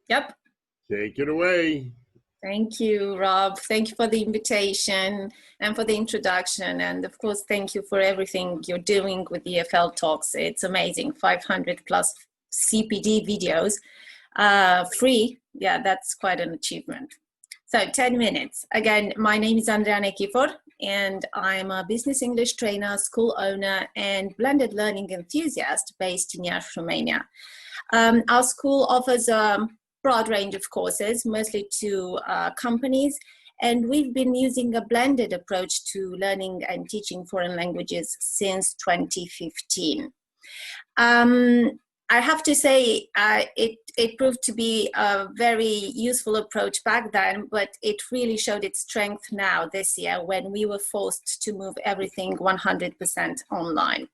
Yep. Take it away. Thank you, Rob. Thank you for the invitation and for the introduction. And of course, thank you for everything you're doing with EFLtalks. It's amazing. 500 plus CPD videos, free. Yeah, that's quite an achievement. So 10 minutes. Again, my name is Andreea Nechifor, and I'm a business English trainer, school owner, and blended learning enthusiast based in Iași, Romania. Our school offers a broad range of courses, mostly to companies, and we've been using a blended approach to learning and teaching foreign languages since 2015. I have to say it proved to be a very useful approach back then, but it really showed its strength now this year when we were forced to move everything 100% online.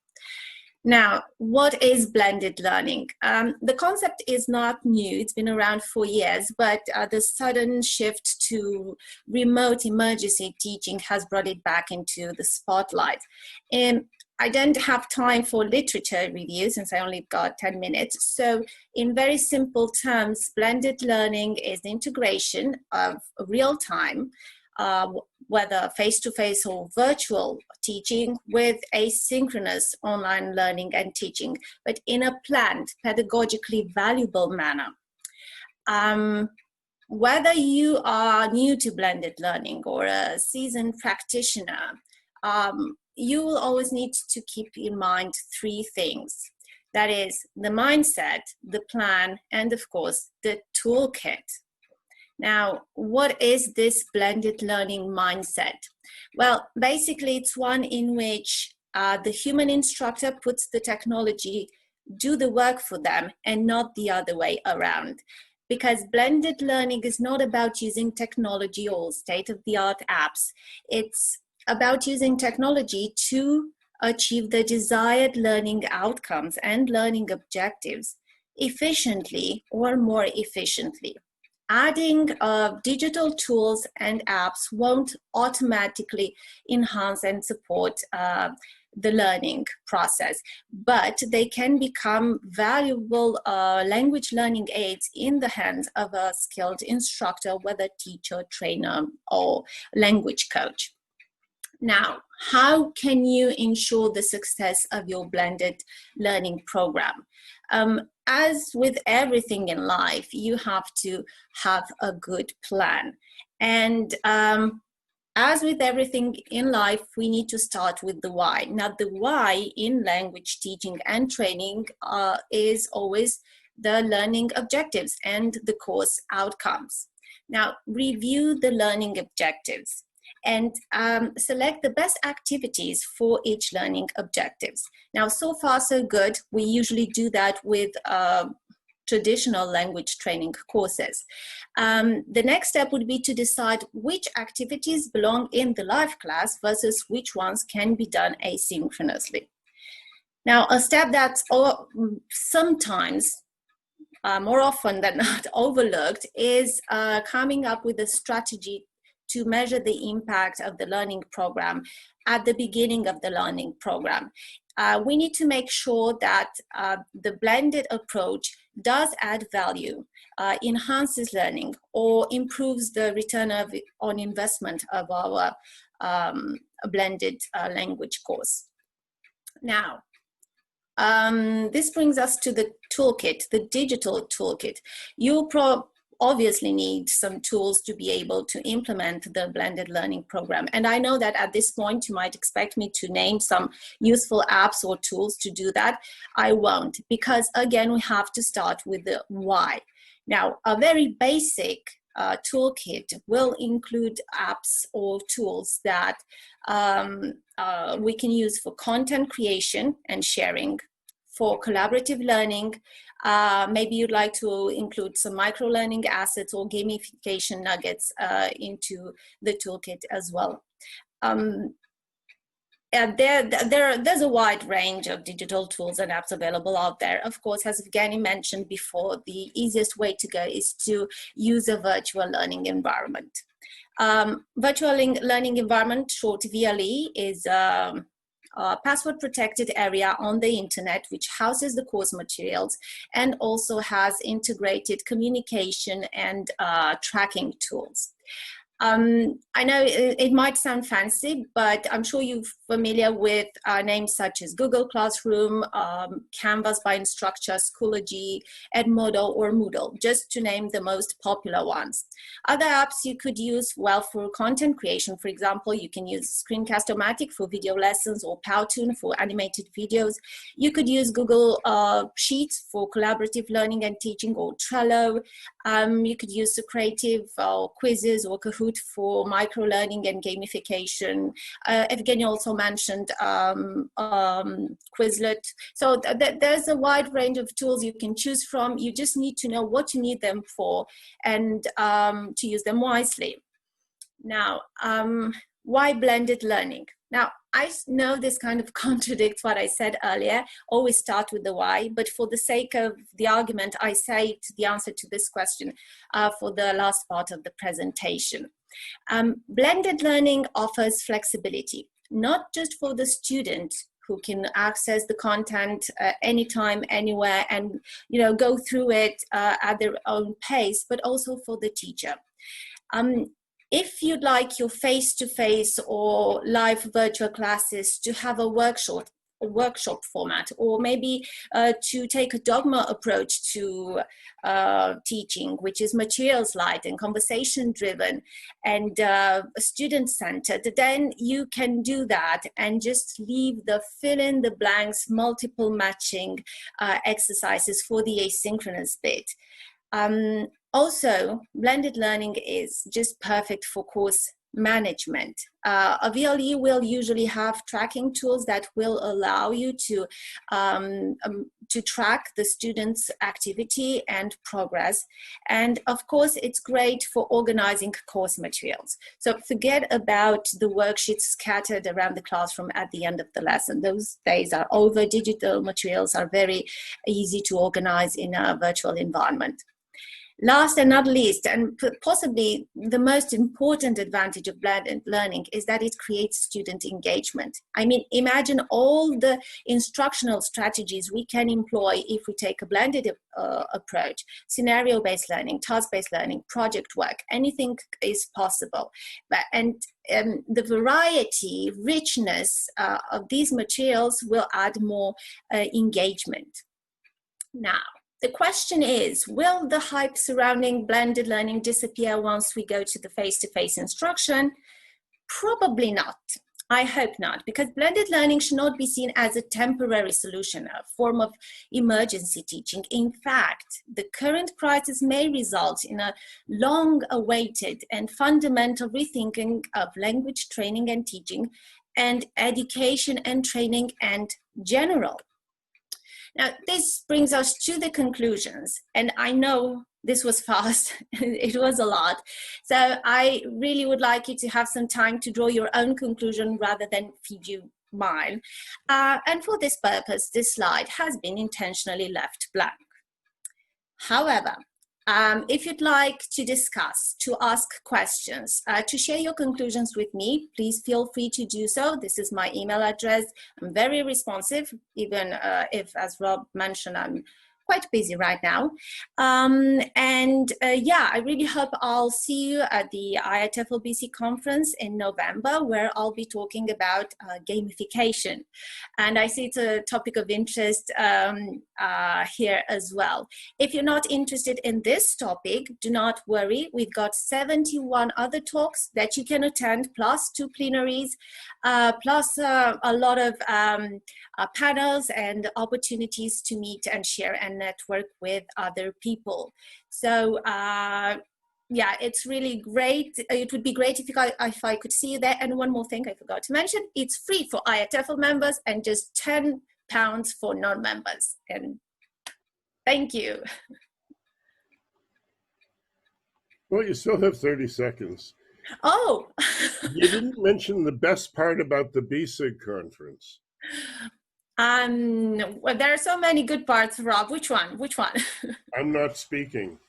Now, what is blended learning? The concept is not new. It's been around for years, but the sudden shift to remote emergency teaching has brought it back into the spotlight. And I don't have time for literature review since I only got 10 minutes. So in very simple terms, blended learning is the integration of real-time, whether face-to-face or virtual teaching, with asynchronous online learning and teaching, but in a planned, pedagogically valuable manner. Whether you are new to blended learning or a seasoned practitioner, you will always need to keep in mind three things. That is the mindset, the plan, and of course, the toolkit. Now, what is this blended learning mindset? Well, basically, it's one in which the human instructor puts the technology do the work for them and not the other way around. Because blended learning is not about using technology or state-of-the-art apps. It's about using technology to achieve the desired learning outcomes and learning objectives efficiently or more efficiently. Adding digital tools and apps won't automatically enhance and support the learning process, but they can become valuable language learning aids in the hands of a skilled instructor, whether teacher, trainer, or language coach. Now, how can you ensure the success of your blended learning program? As with everything in life, you have to have a good plan. And as with everything in life, we need to start with the why. Now, the why in language teaching and training is always the learning objectives and the course outcomes. Now, review the learning objectives and select the best activities for each learning objectives. Now, so far so good. We usually do that with traditional language training courses. The next step would be to decide which activities belong in the live class versus which ones can be done asynchronously. Now, a step that's sometimes more often than not overlooked is coming up with a strategy to measure the impact of the learning program at the beginning of the learning program. We need to make sure that the blended approach does add value, enhances learning, or improves the return on investment of our blended language course. Now, this brings us to the toolkit, the digital toolkit. You'll obviously need some tools to be able to implement the blended learning program. And I know that at this point, you might expect me to name some useful apps or tools to do that. I won't, because again, we have to start with the why. Now, a very basic toolkit will include apps or tools that we can use for content creation and sharing, for collaborative learning. Maybe you'd like to include some micro-learning assets or gamification nuggets into the toolkit as well. There's a wide range of digital tools and apps available out there. Of course, as Evgeny mentioned before, the easiest way to go is to use a virtual learning environment. Virtual learning environment, short VLE, is password protected area on the internet, which houses the course materials and also has integrated communication and tracking tools. I know it might sound fancy, but I'm sure you're familiar with names such as Google Classroom, Canvas by Instructure, Schoology, Edmodo, or Moodle, just to name the most popular ones. Other apps you could use, well, for content creation, for example, you can use Screencast-O-Matic for video lessons or Powtoon for animated videos. You could use Google Sheets for collaborative learning and teaching, or Trello. You could use the Creative quizzes or Kahoot for micro-learning and gamification. Evgeny also mentioned Quizlet. So there's a wide range of tools you can choose from. You just need to know what you need them for and to use them wisely. Now, why blended learning? Now, I know this kind of contradicts what I said earlier. Always start with the why, but for the sake of the argument, I say the answer to this question for the last part of the presentation. Blended learning offers flexibility, not just for the student who can access the content anytime, anywhere, and go through it at their own pace, but also for the teacher. If you'd like your face-to-face or live virtual classes to have a workshop format, or maybe to take a dogma approach to teaching, which is materials light and conversation driven and student-centered, then you can do that and just leave the fill in the blanks, multiple matching exercises for the asynchronous bit. Also, blended learning is just perfect for course management. A VLE will usually have tracking tools that will allow you to track the student's activity and progress. And of course, it's great for organizing course materials. So forget about the worksheets scattered around the classroom at the end of the lesson. Those days are over. Digital materials are very easy to organize in a virtual environment. Last and not least, and possibly the most important advantage of blended learning is that it creates student engagement. I mean, imagine all the instructional strategies we can employ if we take a blended approach: scenario-based learning, task-based learning, project work, anything is possible. And the variety, richness of these materials will add more engagement. Now, the question is, will the hype surrounding blended learning disappear once we go to the face-to-face instruction? Probably not. I hope not, because blended learning should not be seen as a temporary solution, a form of emergency teaching. In fact, the current crisis may result in a long-awaited and fundamental rethinking of language training and teaching, and education and training and general. Now, this brings us to the conclusions, and I know this was fast, it was a lot. So I really would like you to have some time to draw your own conclusion rather than feed you mine. And for this purpose, this slide has been intentionally left blank. However, if you'd like to discuss, to ask questions, to share your conclusions with me, please feel free to do so. This is my email address. I'm very responsive, even if, as Rob mentioned, I'm quite busy right now. Yeah, I really hope I'll see you at the EFLBC conference in November, where I'll be talking about gamification. And I see it's a topic of interest here as well. If you're not interested in this topic, do not worry. We've got 71 other talks that you can attend, plus 2 plenaries, plus a lot of panels and opportunities to meet and share and network with other people. So yeah, it's really great. It would be great if I could see you there. And one more thing I forgot to mention, it's free for EFL members and just £10 for non-members. And thank you. Well, you still have 30 seconds. Oh. You didn't mention the best part about the BSIG conference. Well, there are so many good parts, Rob. Which one? Which one? I'm not speaking.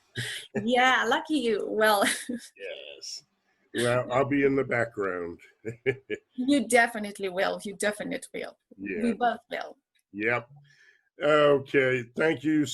Yeah, lucky you. Well. Yes. Well, I'll be in the background. You definitely will. You definitely will. Yeah. We both will. Yep. Okay. Thank you